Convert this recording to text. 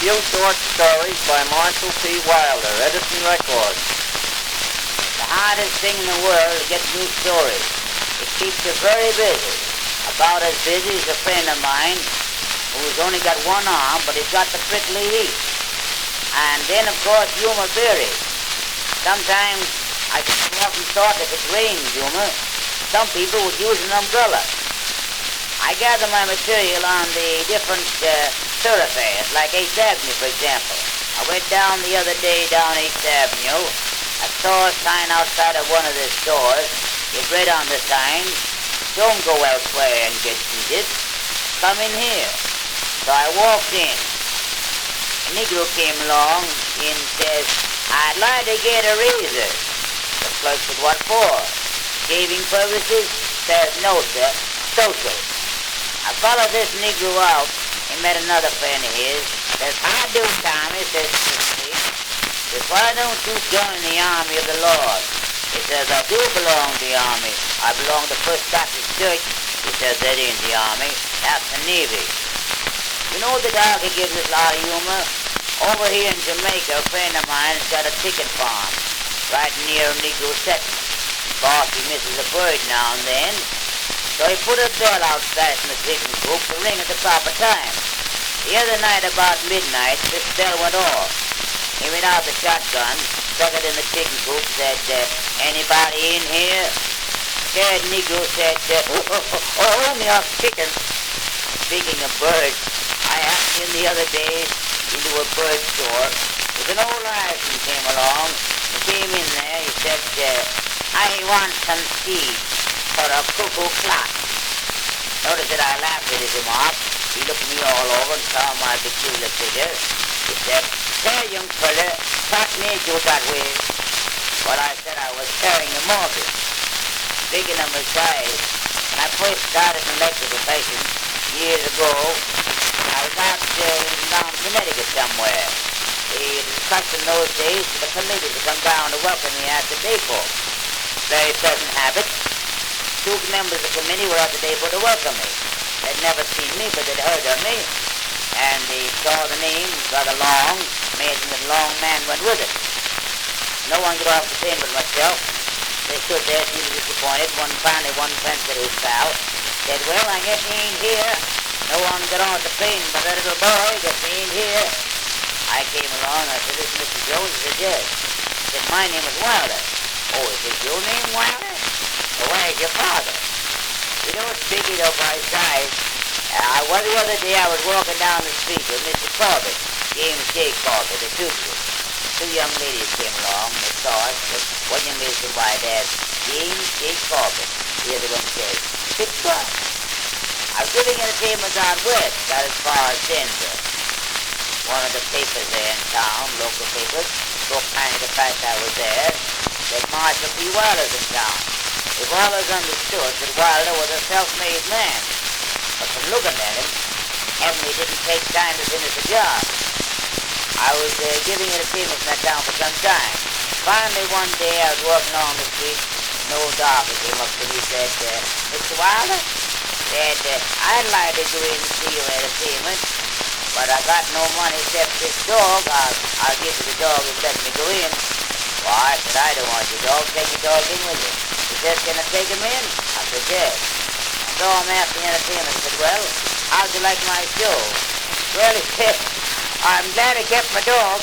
few short stories by Marshall P. Wilder, Edison Records. The hardest thing in the world is getting new stories. It keeps you very busy. About as busy as a friend of mine who's only got one arm, but he's got the prickly heat. And then, of course, humor varies. Sometimes I often thought if it rains humor, some people would use an umbrella. I gather my material on the different thoroughfares, like 8th Avenue, for example. I went down the other day down 8th Avenue. I saw a sign outside of one of the stores. It read on the sign, "Don't go elsewhere and get heated. Come in here." So I walked in. A Negro came along and says, "I'd like to get a razor." The clerk said, "What for?" "Shaving purposes?" Says, "No, sir. Social." I followed this Negro out. He met another friend of his. Says, "How do, Tommy?" Says, "Why don't you join the army of the Lord?" He says, "I do belong to the army. I belong to First Baptist Church." He says, "That ain't the army. That's the Navy." You know the dog who gives us a lot of humor? Over here in Jamaica, a friend of mine has got a chicken farm right near a Negro settlement. Of course, he misses a bird now and then, so he put a bell outside in the chicken coop to ring at the proper time. The other night about midnight, this bell went off. He went out the shotgun, stuck it in the chicken coop, said, "Anybody in here?" Scared Negro said, "Only us chickens." Speaking of birds, I happened in the other day into a bird store. With an old Irishman came along. He came in there. He said, "I want some seeds for a cuckoo clock." Notice that I laughed at his remark. He looked me all over and saw my peculiar figure. He said, "Say, young fella, what made you that way?" Well, I said I was carrying a mortgage. Speaking of my size, when I first started in electrical profession years ago, I was out down Connecticut somewhere. It was custom those days for the committee to come down to welcome me at the depot. Very pleasant habit. 2 members of the committee were at the depot to welcome me. They'd never seen me, but they'd heard of me. And they saw the name, rather long. Amazing that long man went with it. No one got off the plane but myself. They stood there seeming disappointed. Finally one friend said to his pal, said, "Well, I guess he ain't here. No one got off the plane but that little boy. Guess he ain't here." I came along. I said, "This is Mr. Jones?" He said, "Yes." He said, "My name is Wilder." "Oh, is it your name, Wilder? Well, where's your father?" You know, speaking of my size, the other day I was walking down the street with Mr. Corbett, James J. Corbett, the tutor. 2 young ladies came along and they saw us. One young lady said, "Why, that's James J. Corbett." The other one said, "It's what?" I was living in a famous out west, got as far as Denver. One of the papers there in town, local papers, broke kind of the fact I was there, that Marshall P. Wilder's in town. It was always understood that Wilder was a self-made man, but from looking at him, evidently didn't take time to finish the job. I was giving it a famous in that town for some time. Finally, one day I was walking along the street, an old doctor came up to me and said, "Mr. Wilder," said, "I'd like to go in and see your entertainment, but I got no money except this dog. I'll give you the dog if you let me go in." "Why," I said, "I don't want your dog. Take your dog in with you." He said, "Can I take him in?" I said, "Yes." I saw him after the entertainment. I said, "Well, how'd you like my show?" "Well," he said, "I'm glad I kept my dog."